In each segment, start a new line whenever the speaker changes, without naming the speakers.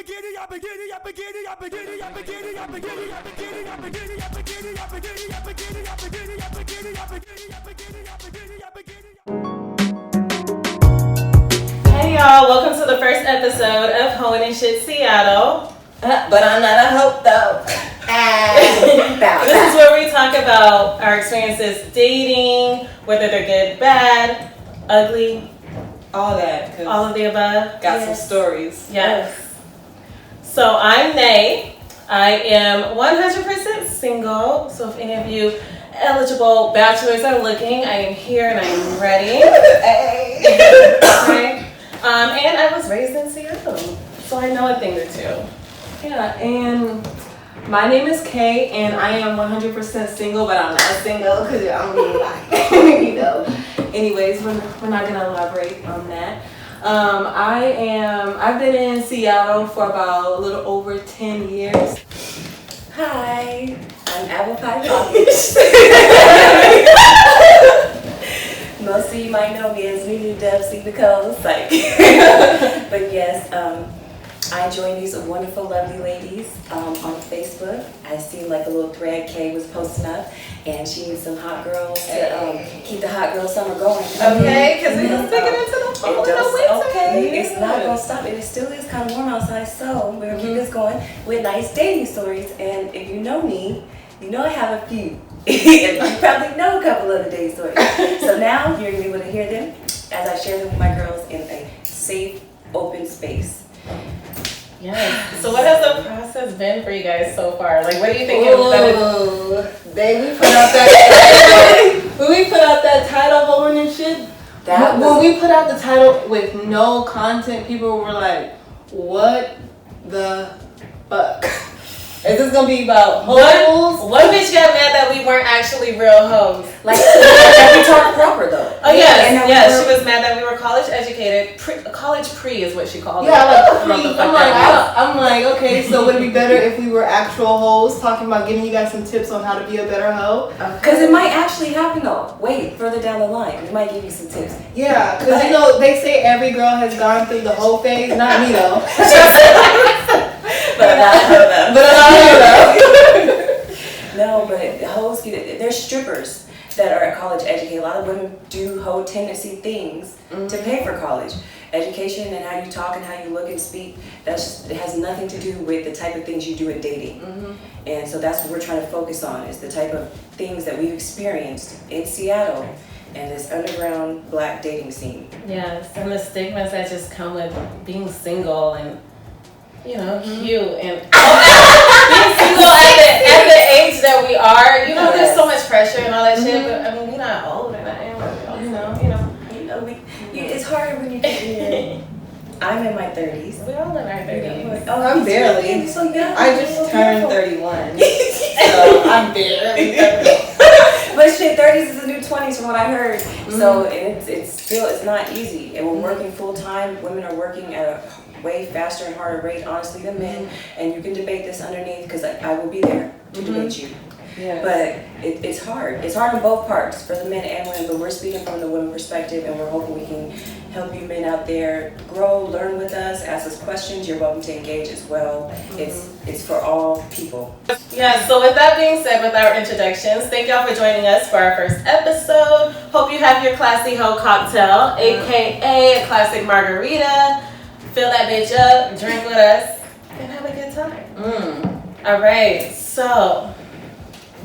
y'all, welcome to the first episode of Hoeing and Shit Seattle.
But I'm not a hope though.
This is where we talk about our experiences dating, whether they're good, bad, ugly,
all that.
All of the above.
Got some stories.
Yes. So I'm Nay. I am 100% single. So if any of you eligible bachelors are looking, I am here and I am ready.
Hey.
Okay. And I was raised in Seattle, so I know a thing or two.
Yeah, and my name is Kay, and I am 100% single, but I'm not single because I'm being like, Anyways, we're not gonna elaborate on that. I've been in Seattle for about a little over 10 years.
Hi, I'm Apple Pie Pockets. Most of you might know me as Nunu Dub Sleepy Cold Psych. But yes, I joined these wonderful, lovely ladies on Facebook. I see like a little thread Kay was posting up, and she needs some hot girls to keep the hot girl summer going.
Okay, because we're just taking it to the fall and the winter.
Okay, it's not going to stop. It still is kind of warm outside, so we're going to keep this going with nice dating stories. And if you know me, you know I have a few. You probably know a couple of the dating stories. So now you're going to be able to hear them as I share them with my girls in a safe, open space.
Yes. So what has the process been for you guys so far? Like, what do you think?
When we put out that title, Hoeing and Shit, when we put out the title with no content, people were like, what the fuck? Is this gonna be about hoes?
One bitch got mad that we weren't actually real hoes.
Like, we talk proper though.
Oh yes, she was mad that we were college educated. College pre is what she called it.
Yeah, like pre. I'm like, okay, so would it be better if we were actual hoes talking about giving you guys some tips on how to be a better hoe?
Because it might actually happen though. Wait, further down the line, we might give you some tips.
Yeah, because they say every girl has gone through the hoe phase. Not me though.
But not her though. No, but hoes, they're strippers that are at college educated. A lot of women do hoe tendency things to pay for college. Education and how you talk and how you look and speak, it has nothing to do with the type of things you do in dating. And so that's what we're trying to focus on, is the type of things that we've experienced in Seattle and this underground black dating scene.
Yes, and the stigmas that just come with being single and cute and being single at the age that we are. There's so much pressure and all that shit. But I mean, we're not old and I am.
It's hard when you get here. I'm in my 30s.
We're all in our 30s.
Oh,
I'm barely.
So young.
I just turned 31. So I'm barely.
But shit, 30s is the new 20s from what I heard. So it's not easy. And we're working full time. Women are working at a way faster and harder rate, honestly, than men. And you can debate this underneath, because I will be there to debate you.
Yes.
But it's hard. It's hard on both parts, for the men and women. But we're speaking from the women perspective, and we're hoping we can help you men out there grow, learn with us, ask us questions. You're welcome to engage as well. It's for all people.
Yeah, so with that being said, with our introductions, thank y'all for joining us for our first episode. Hope you have your classy hoe cocktail, aka a classic margarita. Fill that bitch up, drink with us, and have a good time. All right, so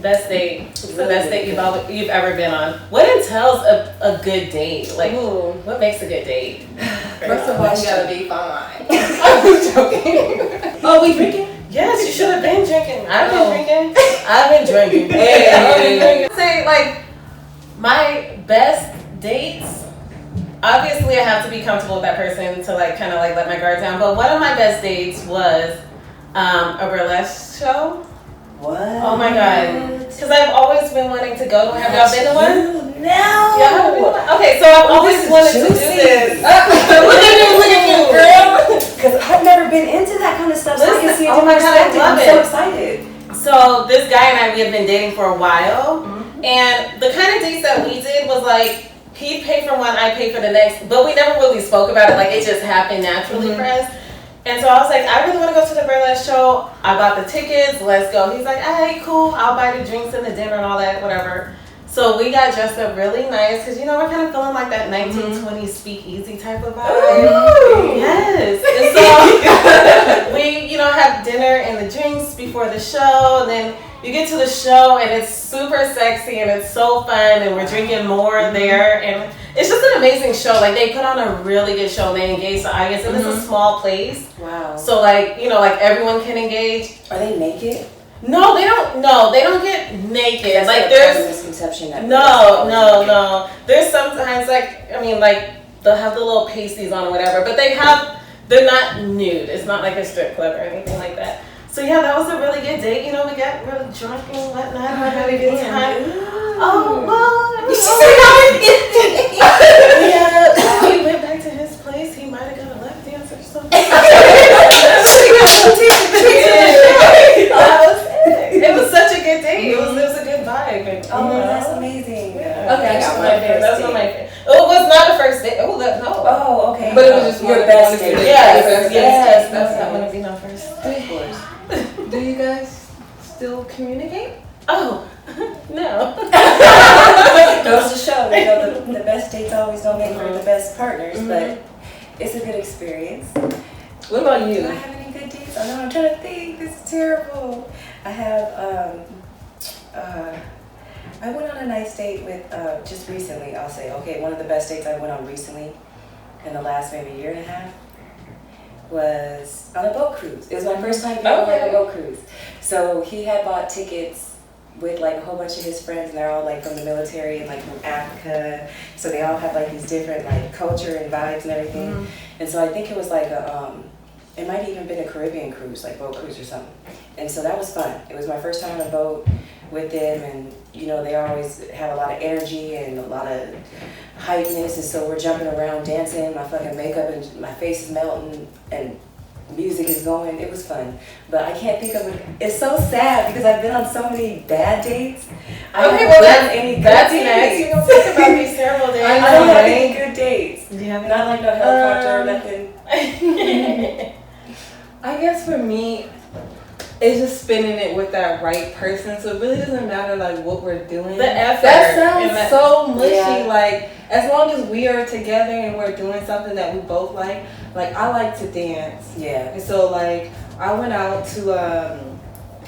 best date. The best date you've ever been on. What entails a good date? Like, what makes a good date?
First of all, you gotta be fine. I'm joking.
Oh, we drinking? Yes, you should have been drinking. I've been drinking. Say, like, my best dates, obviously I have to be comfortable with that person to like kind of like let my guard down. But one of my best dates was a burlesque show.
What?
Oh my god. Because I've always been wanting to go to one. Have y'all been to one?
No.
Yeah, okay, so I've always wanted to do this.
Look at you, girl.
Because I've never been into that kind of stuff. So I can see it.
Oh my god, I love it.
I'm so excited.
So this guy and I, we had been dating for a while. And the kind of dates that we did was like, he'd pay for one, I'd pay for the next. But we never really spoke about it. Like, it just happened naturally for us. And so I was like, I really want to go to the burlesque show. I bought the tickets. Let's go. He's like, hey, cool. I'll buy the drinks and the dinner and all that, whatever. So we got dressed up really nice because, you know, we're kind of feeling like that 1920s speakeasy type of vibe. Ooh. Yes. And so we, you know, have dinner and the drinks before the show. And then you get to the show and it's super sexy and it's so fun. And we're drinking more there. And it's just an amazing show. Like, they put on a really good show. They engage the audience. And it's a small place.
Wow.
So, like, you know, like everyone can engage.
Are they naked?
No, they don't. No, they don't get naked.
That's
like
there's
there's
a misconception that
no. There's sometimes like they'll have the little pasties on or whatever, but they're not nude. It's not like a strip club or anything like that. So yeah, that was a really good date. You know, we got really drunk and whatnot. I had a good time. Oh well, we went back to his place. He might have got a lap dance or something. It was such a good day. It was a good vibe. And,
that's amazing.
Yeah.
Okay, I got my
favorite. That's not my favorite. It was not a first date. Oh, no.
Oh, okay.
But it was just
your best date.
Yes. That's not going to be my first date.
Of course. Do you guys still communicate?
Oh, no.
Goes to show, you know, the best dates always don't make for the best partners, but it's a good experience.
What about you?
Do I have any good dates? Oh no, I'm trying to think. This is terrible. I have, I went on a nice date with, just recently, I'll say, okay, one of the best dates I went on recently in the last maybe year and a half was on a boat cruise. It was my first time going on a boat cruise. So he had bought tickets with like a whole bunch of his friends, and they're all like from the military and like from Africa. So they all have like these different like culture and vibes and everything. And so I think it was like it might have even been a Caribbean cruise, like boat cruise or something. And so that was fun. It was my first time on a boat with them, and you know, they always have a lot of energy and a lot of hypeness, and so we're jumping around, dancing, my fucking makeup and my face is melting, and music is going. It was fun. But I can't think of it. It's so sad because I've been on so many bad dates. I haven't done any good
that's
dates.
next. We're going to talk about these terrible dates.
I don't have any good dates.
Do you have
Not like no helicopter or nothing.
I guess for me, it's just spinning it with that right person. So it really doesn't matter like what we're doing.
The effort.
That sounds so mushy.
Yeah.
Like as long as we are together and we're doing something that we both like I like to dance.
Yeah.
And so like I went out to a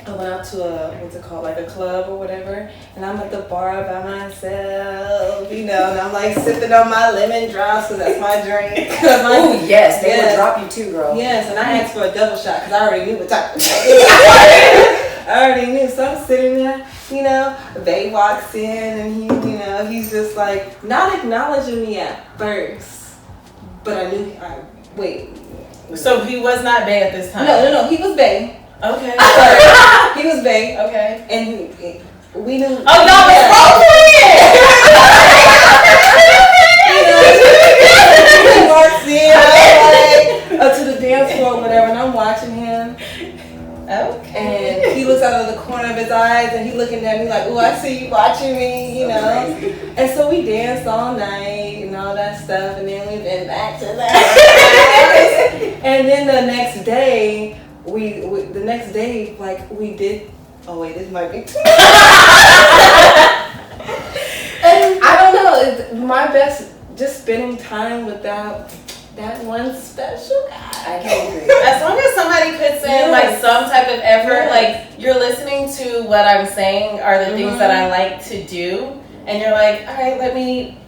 what's it called, like a club or whatever, and I'm at the bar by myself, you know, and I'm like sipping on my lemon drops because that's my drink.
Oh yes, they would drop you too, girl.
Yes, and I asked for a double shot because I already knew what type of I already knew. So I'm sitting there, you know, Bae walks in and he, you know, he's just like not acknowledging me at first, but I knew. Wait.
So he was not Bae at this time?
No, he was Bae.
Okay.
He was Bae.
Okay.
And we knew.
Oh, y'all was role playing!
He walks in, like, to the dance floor or whatever, and I'm watching him.
Okay.
And he looks out of the corner of his eyes and he looking at me like, oh, I see you watching me, you know. And so we danced all night and all that stuff, and then we went back to that. And then the next day, like we did. Oh wait, this might be too much. And I don't know. It's my best just spending time with that one special guy.
I can agree.
As long as somebody puts in like some type of effort, like you're listening to what I'm saying are the things that I like to do, and you're like, all right, let me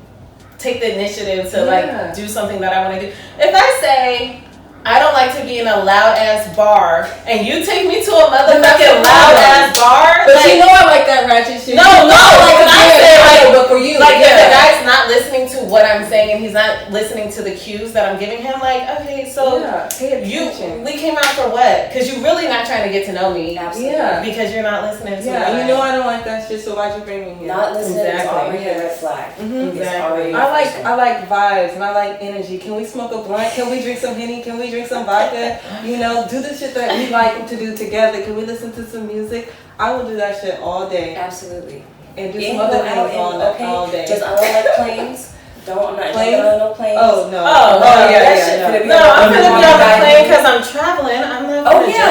take the initiative to like do something that I want to do. If I say I don't like to be in a loud ass bar, and you take me to a motherfucking loud ass bar,
but
like,
you know I like that ratchet shit.
No, like when I say like,
but for you,
like if the guy's not listening to what I'm saying and he's not listening to the cues that I'm giving him, like, okay, so we came out for what? Because you're really not trying to get to know me.
Absolutely.
Yeah.
Because you're not listening to
and you know I don't like that shit, so why'd you bring me here?
Not listening is already a red flag.
Exactly.
I like vibes and I like energy. Can we smoke a blunt? Can we drink some Henny? Can we drink some vodka? You know, do the shit that we like to do together. Can we listen to some music? I will do that shit all day.
Absolutely.
And do some other things all day.
Just I don't like planes. I'm not
Planes?
on no planes.
Oh no.
Yeah. No, I'm gonna be on the plane because I'm traveling. I'm not gonna
Okay, we can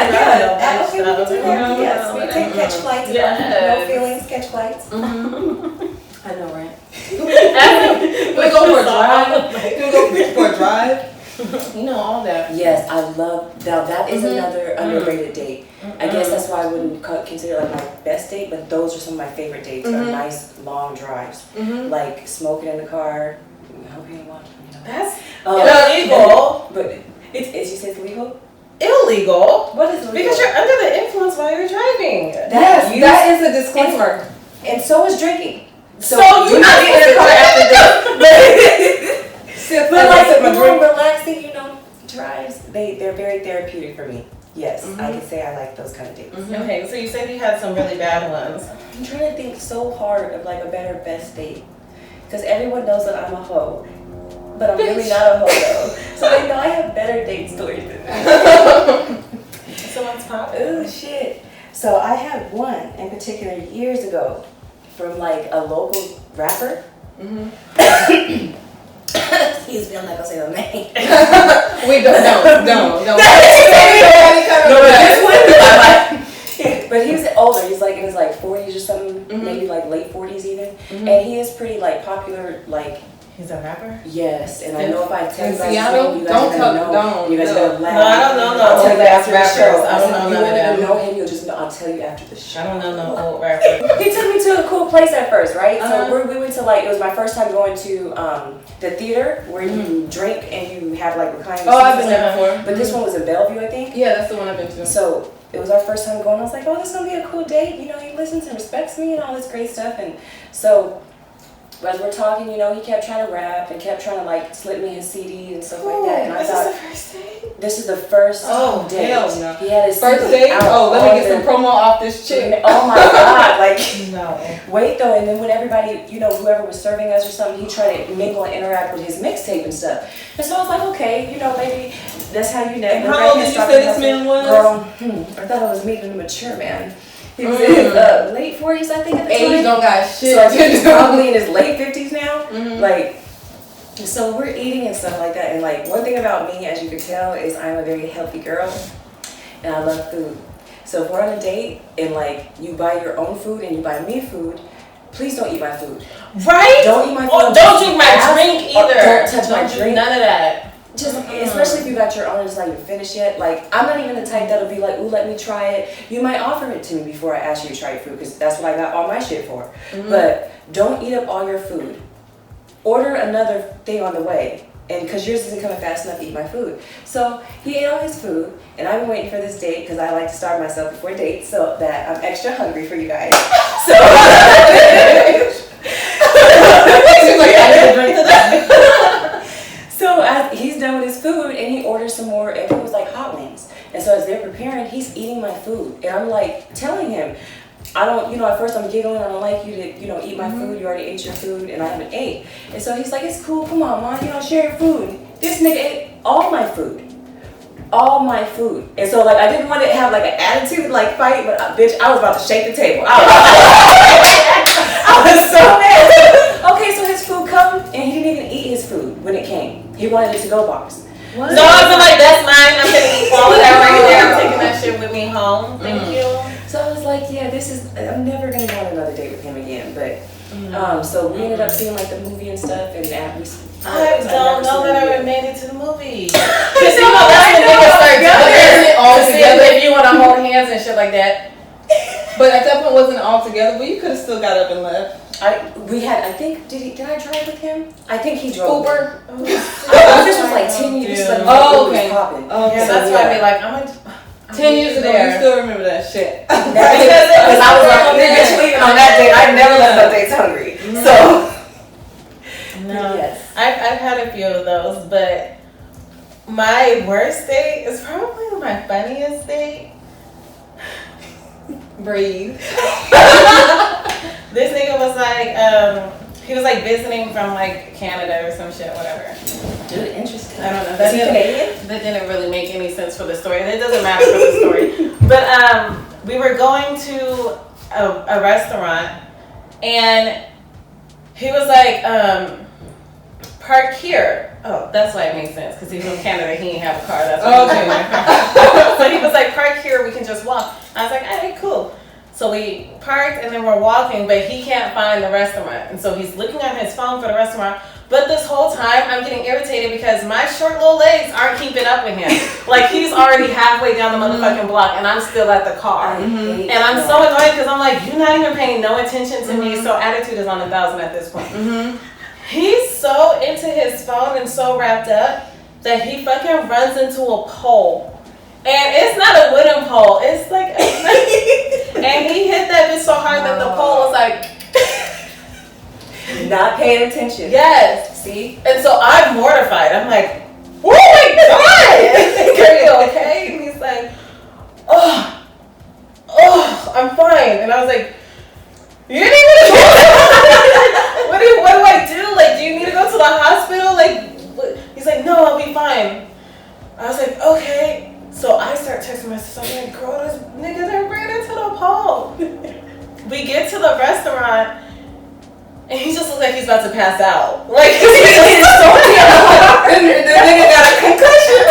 do that. Yes, we can catch flights. No feelings, catch flights.
I know, right? We go for a drive. We go for a drive. You know all that.
Yes, I love that is another underrated date. I guess that's why I wouldn't consider it like my best date, but those are some of my favorite dates. Are nice long drives, like smoking in the car. I hope you ain't watching.
That's illegal.
But it's you say it's legal?
Illegal.
What is illegal?
Because you're under the influence while you're driving.
That is a disclaimer.
And so is drinking.
So you're not in the car after this.
But like more relaxing, drives, they're very therapeutic for me. Yes, I can say I like those kind of dates.
Okay, so you said you had some really bad ones.
I'm trying to think so hard of like a better best date. Because everyone knows that I'm a hoe. But I'm really not a hoe though. So they know I have better date stories than that.
So what's poppin'?
Oh shit. So I had one in particular years ago from like a local rapper. Excuse me, I'm not gonna say the name.
We don't.
No, but he was older. He's like in his like 40s or something, maybe like late 40s even. And he is pretty like popular, like.
He's a rapper?
Yes, and I know if I tell you guys
Seattle,
you guys are gonna know. You guys are gonna laugh.
No, I don't know.
I'll tell you after the show.
I don't know none of them.
You know him, you'll just know. I'll tell you after the show.
I don't know no old rapper.
He took me to a cool place at first, right? So we went to like, it was my first time going to the theater where you drink and you have like reclining seats.
Oh, I've been there before.
But this one was in Bellevue, I think.
Yeah, that's the one I've been to.
So it was our first time going. I was like, oh, this is gonna be a cool date. He listens and respects me and all this great stuff. And so as we're talking, he kept trying to rap and kept trying to like slip me his CD and stuff like that. And I thought,
the first date?
this is the first date.
Hell no.
He had his
first
CD
date?
out.
Oh, let me get some promo off this chick.
Oh my god, like
No.
wait though, and then when everybody, whoever was serving us or something, he tried to mingle and interact with his mixtape and stuff. And so I was like, okay, maybe that's how you network.
How old did you say this man was?
Girl, I thought I was meeting a mature man. He was in his late 40s, I think, at the time.
Age don't got shit.
So I think he's probably in his late 50s now. Like, so we're eating and stuff like that. And like, one thing about me, as you can tell, is I'm a very healthy girl. And I love food. So if we're on a date and like, you buy your own food and you buy me food, please don't eat my food.
Right?
Don't eat my food.
Oh, don't drink my drink either.
Don't touch my drink.
None of that.
Just, especially if you got your own and it's not even finished yet. Like, I'm not even the type that'll be like, ooh, let me try it. You might offer it to me before I ask you to try your food, because that's what I got all my shit for. But don't eat up all your food. Order another thing on the way. And because yours isn't coming fast enough to eat my food. So he ate all his food, and I've been waiting for this date because I like to starve myself before dates so that I'm extra hungry for you guys. So
She's like, I need a drink to that.
So he's done with his food and he orders some more, and it was like hot wings. And so as they're preparing, he's eating my food. And I'm like telling him, I don't, at first I'm giggling, I don't like you to, eat my food. You already ate your food and I haven't ate. And so he's like, it's cool, come on, Mom, share your food. This nigga ate all my food. All my food. And so like, I didn't want to have like an attitude, like fight, but bitch, I was about to shake the table. I was so mad. Okay, so his food come and he didn't even eat his food when it came. He wanted a to-go box.
What? No, I've been like, that's mine. I'm gonna eat all of that right there. I'm taking that shit with me home. Thank you.
So I was like, yeah, I'm never gonna go on another date with him again. But so we ended up seeing like the movie and stuff, and
I don't know that I would made it to the movie.
Because that's when niggas start together all together. If you want to hold hands and shit like that. But at that point, wasn't it all together? But you could have still got up and left.
I think did I drive with him? I think he drove.
Uber.
This was like 10 years ago.
Oh, okay.
Yeah, that's why I'd be like, I'm
10 years ago, you still remember that shit.
Because I was like, bitch, even on that date, I never left my dates hungry. So.
No,
yes.
I've had a few of those, but my worst date is probably my funniest date.
Breathe.
This nigga was like, he was like visiting from like Canada or some shit, whatever.
Dude, interesting.
I don't know.
Is he Canadian?
That didn't really make any sense for the story, and it doesn't matter for the story. But we were going to a restaurant, and he was like, park here. Oh, that's why it makes sense, because he's from Canada, he didn't have a car. That's why he my car. So he was like, park here, we can just walk. I was like, all right, cool. So we parked and then we're walking, but he can't find the restaurant. And so he's looking on his phone for the restaurant. But this whole time, I'm getting irritated because my short little legs aren't keeping up with him. Like, he's already halfway down the motherfucking block, and I'm still at the car. And I'm so annoyed because I'm like, you're not even paying no attention to me. So attitude is on 1,000 at this point. He's so into his phone and so wrapped up that he fucking runs into a pole. And it's not a wooden pole. It's like and he hit that bitch so hard that the pole was like...
Not paying attention.
Yes.
See?
And so I'm mortified. I'm like, oh my God! Are you okay? And he's like, oh, I'm fine. And I was like, you didn't even what do I do? Like, do you need to go to the hospital? Like, he's like, no, I'll be fine. I was like, okay. So I start texting myself. I'm like, girl, this nigga done ran into the pole. We get to the restaurant. And he just looks like he's about to pass out. Like, he's so and the nigga got a concussion.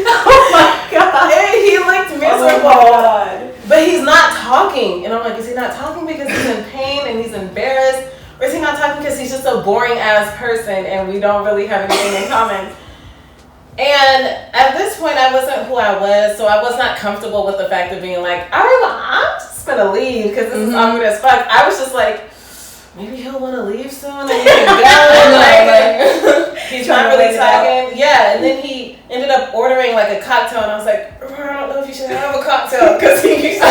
Oh my God. And he looked miserable. Oh my God. But he's not talking. And I'm like, is he not talking because he's in pain and he's embarrassed? Or is he not talking because he's just a boring ass person and we don't really have anything in common? And at this point, I wasn't who I was, so I was not comfortable with the fact of being like, all right, well, I'm just gonna leave because this is awkward as fuck. I was just like, maybe he'll want to leave soon and he can go. He's not really talking. Yeah, and then he ended up ordering like a cocktail, and I was like, I don't know if you should have a cocktail because you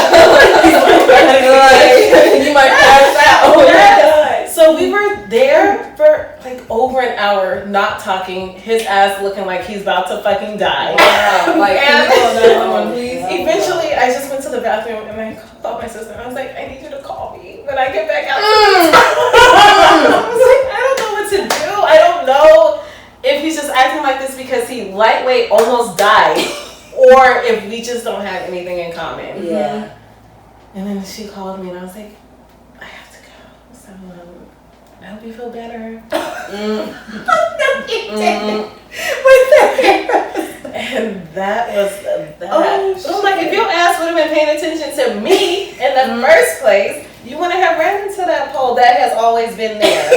might pass out. Oh my God. So we were there for like over an hour, not talking. His ass looking like he's about to fucking die. Wow. Like, and please. Eventually, I just went to the bathroom and I called my sister. I was like, I need you to call me when I get back out. I was like, I don't know what to do. I don't know if he's just acting like this because he lightweight almost died, or if we just don't have anything in common.
Yeah.
And then she called me and I was like, I have to go. So I hope you feel better. And that was that. Oh, so I'm like, if your ass would have been paying attention to me in the first place, you wouldn't have ran into that pole. That has always been there.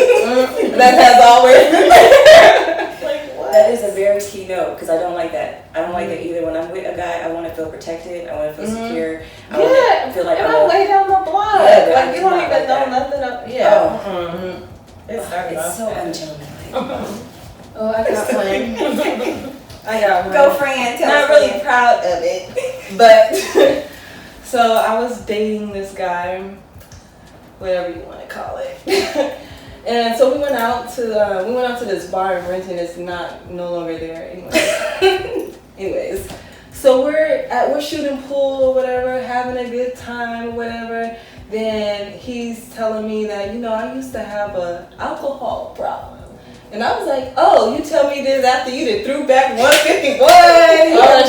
That has always been there. Like, what?
That is a very key note because I don't like that. I don't like that either. When I'm with a guy, I want to feel protected. I want to feel secure. I want to feel like
I'm way down the block.
Yeah,
like, you don't even know nothing up. Yeah.
It's so ungentlemanlike.
Oh, I got one. I got one.
Go, Fran.
Not really proud of it, but so I was dating this guy, whatever you want to call it, and so we went out to this bar in Renton. It's no longer there anymore. Anyways, so we're shooting pool or whatever, having a good time, whatever. Then he's telling me that, I used to have a alcohol problem. And I was like, oh, you tell me this after you did threw back 151.
Oh,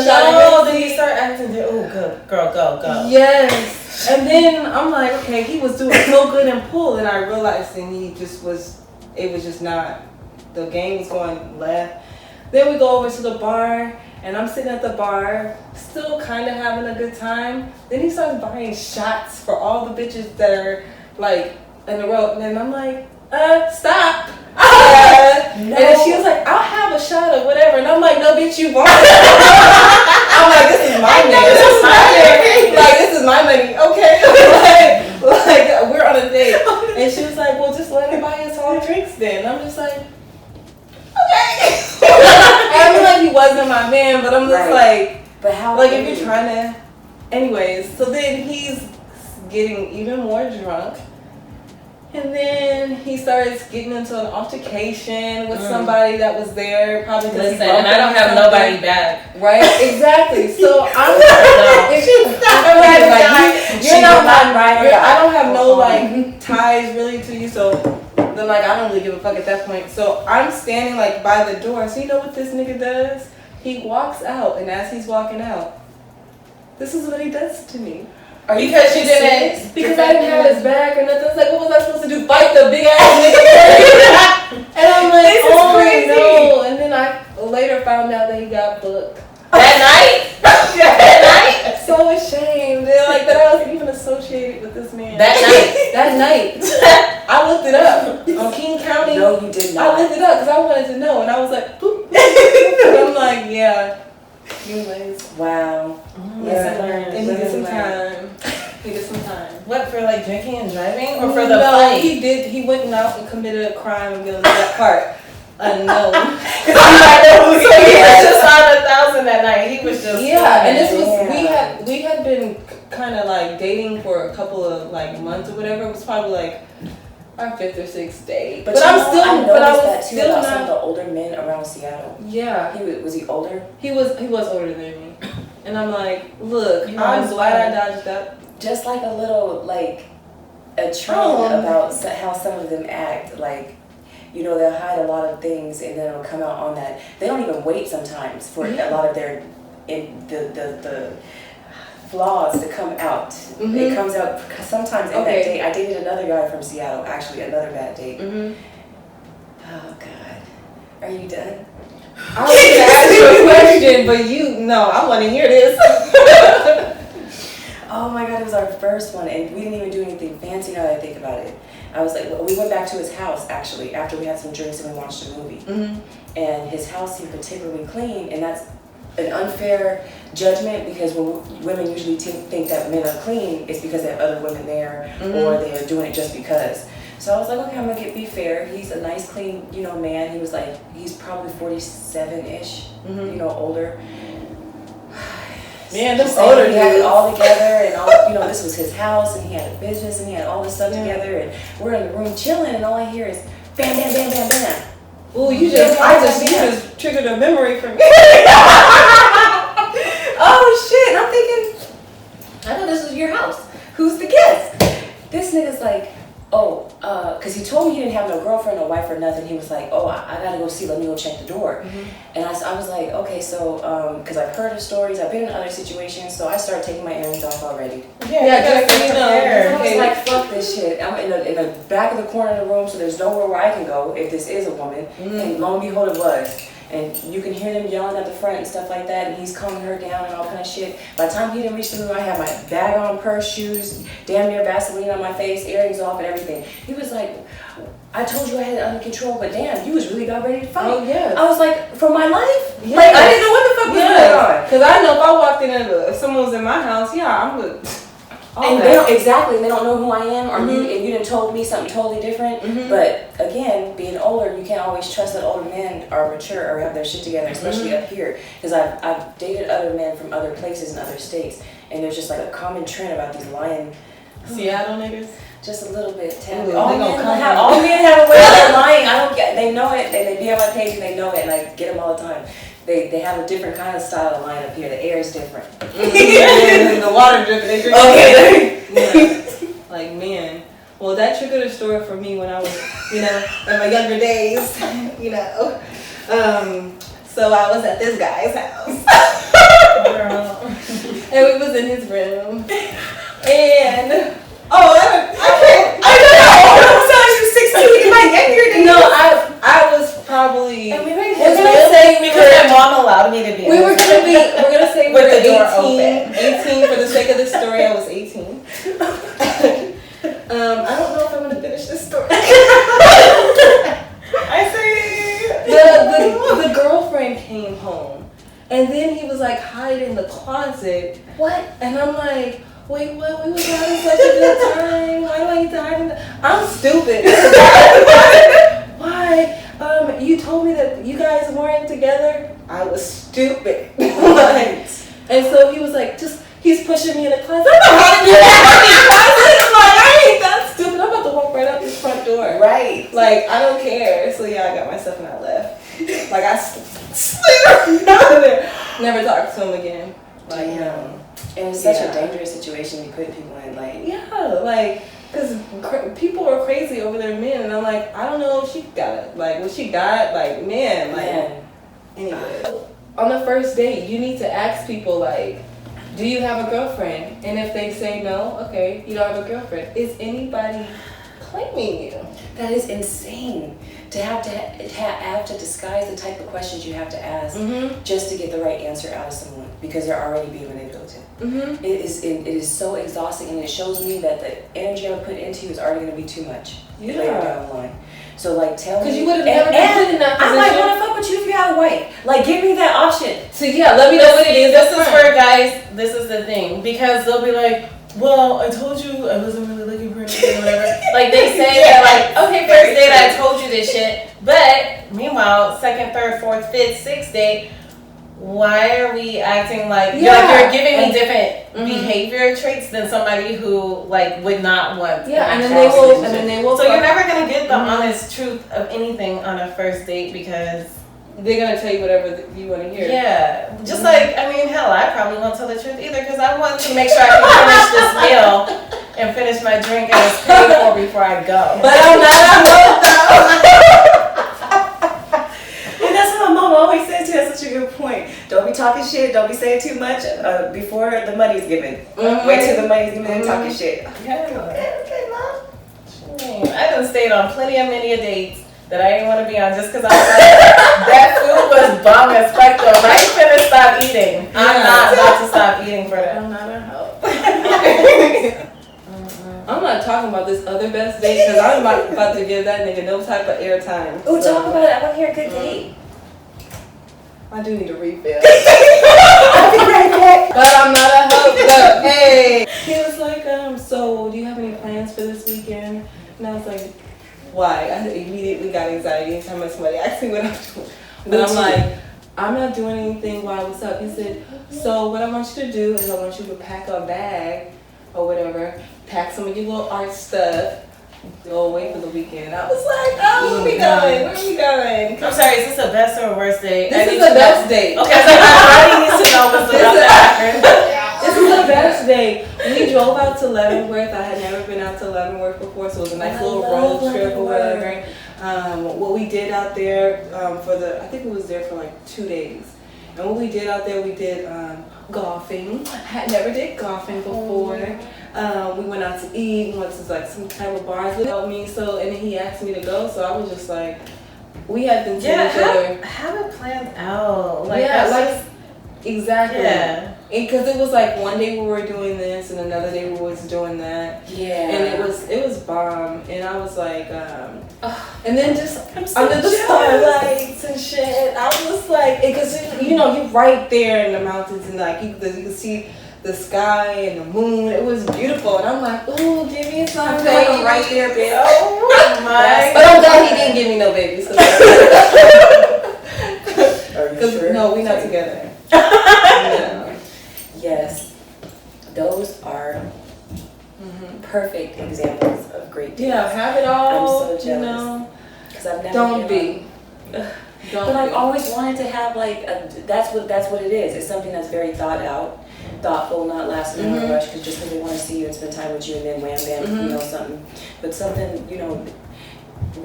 no. Then he started acting, oh, good. Girl, go.
Yes. And then I'm like, okay, he was doing so good in pool. And I realized it was just not, the game was going left. Then we go over to the bar. And I'm sitting at the bar, still kind of having a good time. Then he starts buying shots for all the bitches that are like in the row. And then I'm like, stop. No. And then she was like, I'll have a shot or whatever. And I'm like, no, bitch, you won't. I'm like, this is my money. Like, this is my money. Okay. like, we're on a date. And she was like, well, just let him buy us all drinks then. And I'm just like, okay. I mean, like, he wasn't my man, but I'm just like,
but how?
Like, if you're trying to, anyways. So then he's getting even more drunk, and then he starts getting into an altercation with somebody that was there, probably because
listen, and I don't have nobody back,
right? Exactly. So I'm like, you're not right. I don't have no like ties really to you, so. Then like I don't really give a fuck at that point. So I'm standing like by the door. So you know what this nigga does? He walks out, and as he's walking out, this is what he does to me.
Because you didn't.
Because I didn't have his back or nothing. It's like, what was I supposed to do? Fight the big ass nigga? And I'm like,
This is
oh
crazy.
no. And then I later found out that he got booked.
That night? That night?
So ashamed. They're like that I was even associated with this man.
That night?
That night. I looked it up on King County.
No, you did not.
I looked it up because I wanted to know, and I was like, boop. And I'm like, yeah. Anyways.
Wow.
Lesson learned.
And he did some time. He did some time.
What, for like drinking and driving? Or for the
no,
fight?
he did. He went out and committed a crime and leave that part unknown.
So he was just on 1,000 that night. He was just
Yeah, and this was
Yeah.
we had been kind of like dating for a couple of like months or whatever. It was probably like our 5th or 6th date.
But
I'm
I
still,
noticed
but I was
that too
still
about some of
not.
the older men around Seattle.
Yeah,
Was he older?
he was older than me, and I'm like, look,
You know,
I'm
it's
glad I
fine.
dodged that.
Just like a little, like, a trend
Oh.
about how some of them act. Like, you know, they'll hide a lot of things and then it'll come out on that. They don't even wait sometimes for a lot of their, the flaws to come out.
Mhm.
It comes out sometimes in
Okay.
that date. I dated another guy from Seattle, actually, another bad date.
Mm-hmm.
Oh, God. Are you done?
I was gonna ask you a question, but no, I want to hear this.
Oh my God, it was our first one, and we didn't even do anything fancy now that I think about it. I was like, we went back to his house actually after we had some drinks and we watched a movie.
Mm-hmm.
And his house seemed particularly clean, and that's an unfair judgment because when women usually think that men are clean, it's because they have other women there or they're doing it just because. So I was like, okay, I'm gonna be fair. He's a nice, clean, man. He was like, he's probably 47-ish, older.
Man, those
So
older
he had it
dudes.
all together, and all this was his house, and he had a business, and he had all this stuff together, and we're in the room chilling, and all I hear is bam, bam, bam, bam, bam.
Ooh, you
Yeah,
just triggered a memory for me.
Oh shit! I'm thinking, I know this is your house. Who's the guest? This nigga's like, because he told me he didn't have no girlfriend or wife or nothing. He was like, I gotta go see, let me go check the door. And I was like, okay, so, because I've heard of stories, I've been in other situations, so I started taking my earrings off already.
Yeah, just so you know.
I was
Okay.
like, fuck this shit. I'm in the back of the corner of the room, so there's nowhere where I can go if this is a woman. And lo and behold, it was. And you can hear them yelling at the front and stuff like that, and he's calming her down and all kind of shit. By the time he didn't reach the room, I had my bag on, purse, shoes, damn near Vaseline on my face, earrings off and everything. He was like, I told you I had it under control, but damn, you was really about ready to fight.
Oh, yeah.
I was like, for my life?
Yes.
Like, I didn't know what the fuck was going on.
Because I know if I walked in and if someone was in my house, I'm good.
And they don't know who I am, or you done told me something totally different. But again, being older, you can't always trust that older men are mature or have their shit together, especially up here. Because I've dated other men from other places in other states, and there's just like a common trend about these lying
Seattle niggas?
just a little bit.
Ooh,
All
they
men
gonna come
have
out.
all men have a way of lying. I don't get. They know it. They be on my page and they know it, and I get them all the time. They have a different kind of style of line up here. The air is different.
And the water drip, they drink.
Okay.
Like, man. Well, that triggered a story for me when I was, in my younger days, So I was at this guy's house. And we was in his room. And, I don't know.
I'm sorry, you 16. Am I younger than
No, I was probably,
And we were
we're gonna say
Because my mom allowed me to be.
we're gonna say we
With
were
the door
18 for the sake of the story. I was 18. I don't know if I'm gonna finish this story.
I see.
The girlfriend came home, and then he was like hiding in the closet.
What?
And I'm like, wait, what? We was having such a good time. Why do I need to hide in the? I'm stupid. Why? You told me that you guys weren't together. I was stupid. Like, and so he was like, he's pushing me in the closet. I'm not hiding in the closet. Like, I ain't that stupid. I'm about to walk right out this front door.
Right.
Like, I don't care. So yeah, I got myself and I left. Like, I slid out of there. Never talked to him again. Like,
Damn. And it's such a dangerous situation you put people in. Like,
yeah, like, because people are crazy over their men, and I'm like, I don't know if she got it. Like, what she got, like, man, like, anyway. On the first date, you need to ask people, like, do you have a girlfriend? And if they say no, okay, you don't have a girlfriend. Is anybody claiming you.
That is insane. To have to disguise the type of questions you have to ask just to get the right answer out of someone because they're already being manipulative. It is so exhausting, and it shows me that the energy I put into you is already going to be too much later down the line. So like, tell me.
Because you would have never been put in that position.
I might want to fuck with you if you have a wife. Like, give me that option.
So yeah, let me know what it is.
This is where, guys, this is the thing, because they'll be like, well, I told you I wasn't really looking for anything or whatever. Like, they say that, like, okay, first date, I told you this shit. But, meanwhile, second, third, fourth, fifth, sixth date, why are we acting like, you're giving me different behavior traits than somebody who, like, would not want
and then they will
So you're never going to get the honest truth of anything on a first date because
they're going to tell you whatever you want to hear.
Yeah. Just like, I mean, hell, I probably won't tell the truth either because I want to make sure I can finish this meal and finish my drink and it's paid for before I go.
But I'm not a hoe, though.
And that's what my mom always says too. That's such a good point. Don't be talking shit. Don't be saying too much before the money's given. Wait till the money's given and talking shit.
Yeah.
Okay, mom.
I done stayed on plenty of many a dates that I didn't want to be on just because I was like, that food was bomb as fuck though. I ain't finna stop eating. I'm not about to stop eating for that.
I'm not a hoe. I'm not talking about this other best date because I'm about to give that nigga no type of airtime.
Oh, talk about it. I want to hear a good date.
I do need a refill.
I'll be right back.
But I'm not a hoe. But hey, he was like, so do you have any plans for this weekend? And I was like, why? I immediately got anxiety anytime somebody asked me what I'm doing. But I'm like, I'm not doing anything. Why? What's up? He said, so what I want you to do is I want you to pack a bag or whatever, pack some of your little art stuff, go away for the weekend. I was like, oh, where we going? Where we going?
I'm sorry, is this a best or a worst date?
This is the best date.
Okay, so I need to know what's about to happen.
This is the best day. We drove out to Leavenworth. I had never been out to Leavenworth before, so it was a nice little road trip or whatever. What we did out there I think we was there for like 2 days. And what we did out there, we did golfing. I never did golfing before. We went out to eat. We went to like some type of bars without me. So, and then he asked me to go. So I was just like, we had been seeing each other.
Have it planned out.
Exactly.
Yeah.
Because it was like one day we were doing this and another day we was doing that.
Yeah.
And it was bomb. And I was like, and then just
so
under the starlights and shit, I was like, because you're right there in the mountains and like you can see the sky and the moon. It was beautiful. And I'm like, ooh, give me something.
I'm right there, bitch.
Oh my.
But I'm glad he didn't give me no babies.
Are you sure?
No, we're not together. Yeah.
Yes, those are perfect examples of great dates.
Yeah, have it all.
I'm so jealous. Because I've never
Don't be.
But I've always wanted to have like that's what it is. It's something that's very thought out, thoughtful, not last minute rush. Because just because they want to see you and spend time with you, and then wham bam, something. But something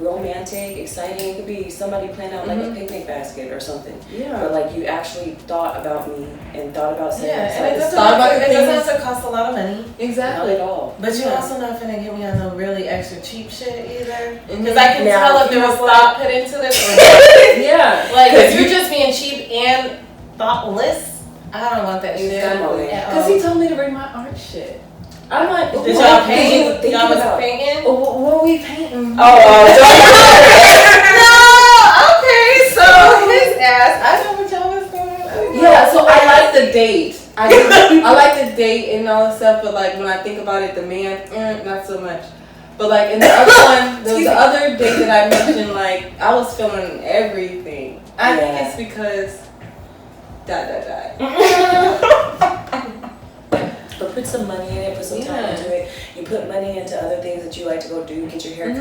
romantic, exciting. It could be somebody planning out like a picnic basket or something.
Yeah.
But like you actually thought about me and thought about saying
and it doesn't have to cost a lot of money.
Exactly.
Not at all.
But you're also not finna get me on no really extra cheap shit either. Because I can tell if there was thought put into this or not.
Yeah.
Like, if you're just being cheap and thoughtless, I don't want that shit.
Because he told me to bring my art shit. I'm like,
did y'all paint? Y'all was painting?
What are we painting?
No, okay, so his ass. I know what y'all was doing.
Yeah, so I like the date. I like the date and all that stuff, but like when I think about it, the man, not so much. But like in the other one, there was the other date that I mentioned, like I was feeling everything. I think it's because
But put some money in it, put some time into it. You put money into other things that you like to go do, get your hair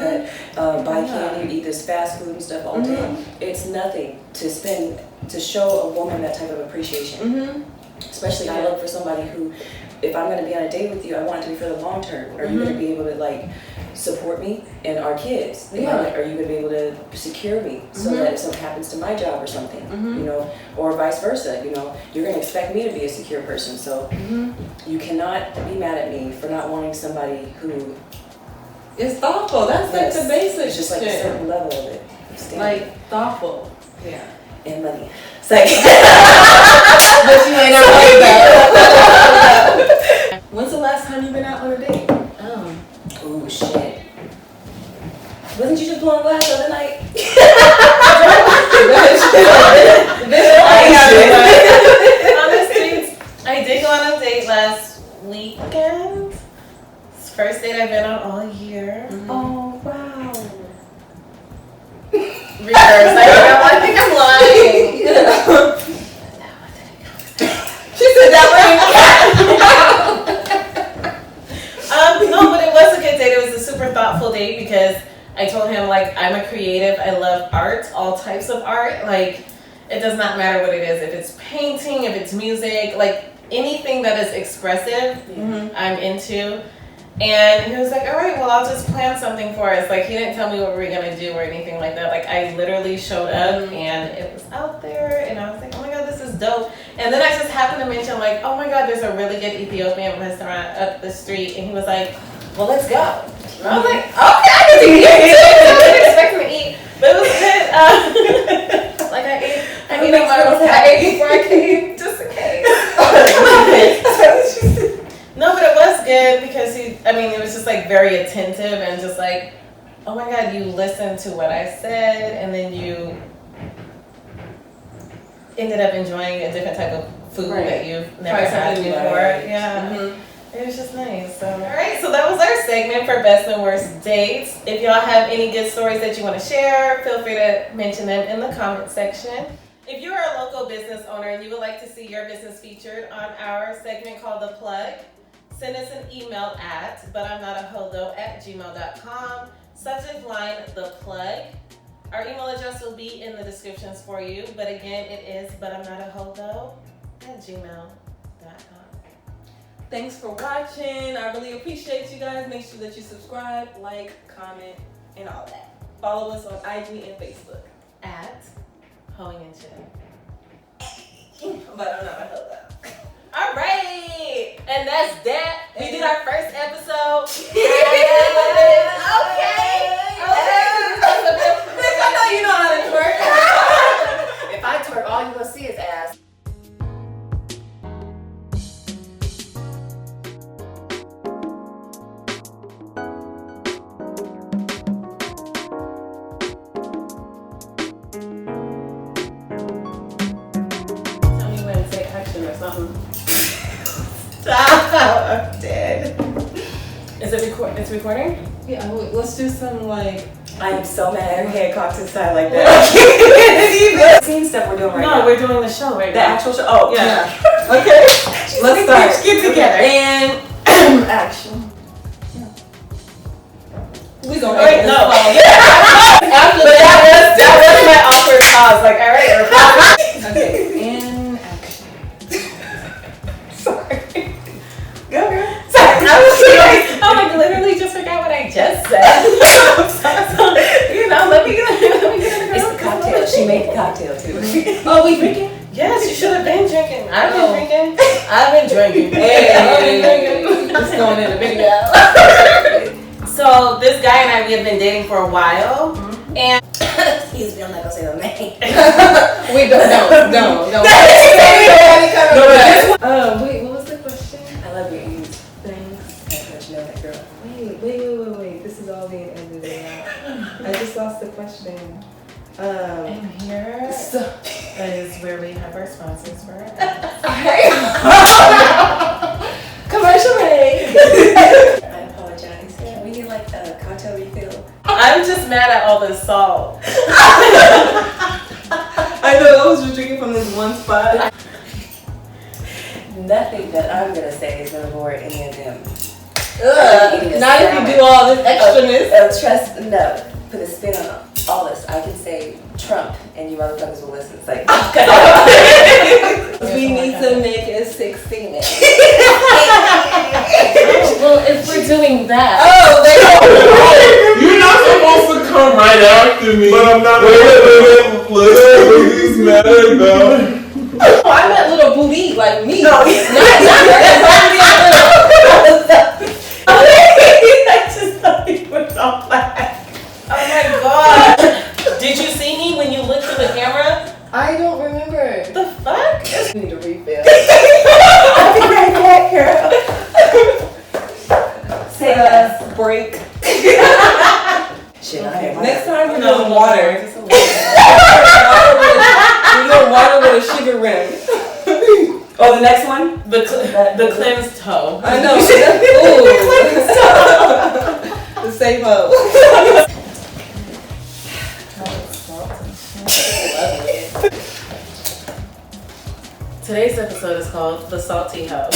cut, buy candy, eat this fast food and stuff all day. It's nothing to spend to show a woman that type of appreciation. Especially I look for somebody who, if I'm going to be on a date with you, I want it to be for the long term. Are you going to be able to like support me and our kids? Are you going to be able to secure me so that if something happens to my job or something, or vice versa, you're going to expect me to be a secure person. So you cannot be mad at me for not wanting somebody who
It's thoughtful. That's like the basic
It's just like a
shit.
certain level of it.
Like thoughtful. Yeah.
And money. It's like,
But you ain't not like that. When's the last time you been out on a date?
ooh, shit. Wasn't you just blowing glass the other night?
On the streets. I did go on a date last weekend. It's the first date I've been on all year.
Mm-hmm. Oh, wow.
Reverse. I think I'm lying.
She said that
No, but it was a good date. It was a super thoughtful date because I told him, like, I'm a creative. I love art, all types of art. Like, it does not matter what it is. If it's painting, if it's music, like anything that is expressive, I'm into. And he was like, all right, well, I'll just plan something for us. Like, he didn't tell me what we were going to do or anything like that. Like, I literally showed up and it was out there. And I was like, oh my God, this is dope. And then I just happened to mention, like, oh my God, there's a really good Ethiopian restaurant up the street. And he was like, well, let's go. And I was like, okay, I get to eat. I wasn't expecting to eat. But it was good. Like, I ate before I came, just in case. No, but it was good because it was just like very attentive and just like, oh my God, you listened to what I said and then you ended up enjoying a different type of food that you've never had before. Yeah. It was just nice. So, all right, so that was our segment for best and worst dates. If y'all have any good stories that you want to share, feel free to mention them in the comment section. If you are a local business owner and you would like to see your business featured on our segment called The Plug, send us an email at butimnotahoethough@gmail.com. Subject line, The Plug. Our email address will be in the descriptions for you. But again, it is butimnotahoethough@gmail.com.
Thanks for watching. I really appreciate you guys. Make sure that you subscribe, like, comment, and all that. Follow us on IG and Facebook.
At Hoeing and Shit.
But I'm not a hoe though.
All right, and that's that. We did our first episode. Okay.
Bitch, I know you know how to twerk.
If I twerk, all you're gonna see is ass.
Tell me when to say action or something. Stop! I'm dead. Is it It's recording?
Yeah, let's do some like.
I am so mad her head cocked to the side like that. Scene stuff we're doing right now.
No, we're doing the show right
The
now.
actual show. Oh,
Yeah.
Okay. Let's start.
Get together.
And action. We gonna
Wait,
make
no.
this
After that was my awkward pause. Like, all right, we're
Okay. And action.
sorry. Go, girl. Sorry. I literally just forgot what I just said. Let me get
it's the cocktail. She made the cocktail too.
Oh, we drinking?
Yes, you should have been drinking. I've been drinking. I've been drinking.
It's going in the video.
So this guy and I, we have been dating for a while, and
Excuse me, I'm not gonna say the name.
Wait, don't. Wait, what was the question?
I love your ears.
Thanks.
I let you know that, girl.
Wait. This is all being edited out. I just lost the question.
and here is where we have our sponsors for it.
Commercial break.
I apologize. Can we get like a cocktail refill?
I'm just mad at all this salt.
I know I was just drinking from this one spot.
Nothing that I'm gonna say is gonna bore any of them.
Not if you do all this extraness.
Trust, no. Put a spin on all this. I can say Trump and you motherfuckers will listen. It's like,
We need to make it 16 minutes.
Well, if we're doing that.
You're not supposed to come right after me. But I'm not. Wait, he's mad about.
Oh, I meant little booty like me.
No.
not
I just thought you were one?
The cleansed hoe.
I know. Ooh. The safe hoe.
Today's episode is called The Salty Hoe.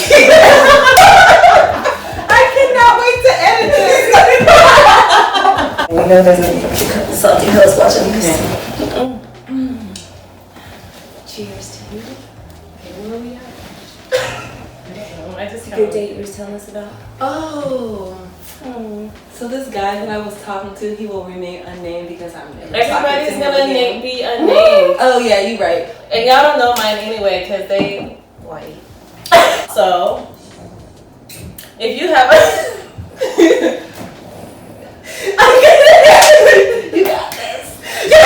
I cannot wait to edit this.
We know there's a salty hoes watching this. Cheers to you. Okay, where are we at?
I just
Good date you were telling us about?
Oh. So this guy that I was talking to, he will remain unnamed because I'm
everybody's gonna be unnamed.
Oh yeah, you right.
And y'all don't know mine anyway because they white. So if you have a you got this. You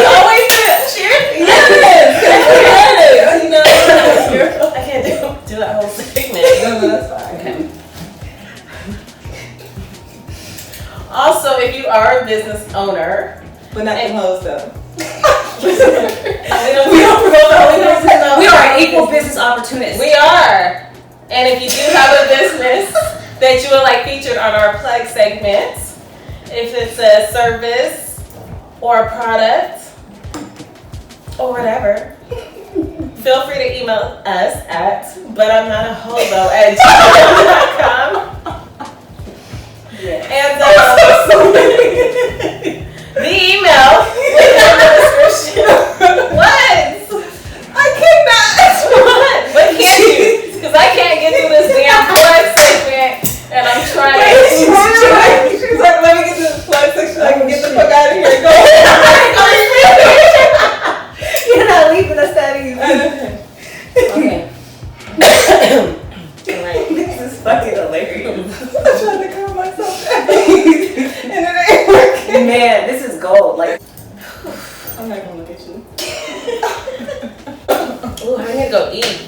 always cheer. Yes. You know, I can't do that whole segment.
No, that's fine.
Okay. Also, if you are a business owner,
But not them hoes though.
We are equal business opportunists.
We are. And if you do have a business that you would like featured on our plug segment, if it's a service or a product or whatever, feel free to email us at butimnotahoethough@gmail.com.
Yeah.
And the email will be in the description. What? I cannot. What can't you? Because I can't get through this damn plug segment, and I'm trying.
She's like, let me get to the plug section. I can get the fuck out of here. Go.
You're not leaving us that easy. Okay.
Alright.
This is fucking hilarious.
I'm trying to calm myself down. And it ain't working.
Man, this is gold. Like,
I'm not gonna look at you.
Ooh, I need to go eat.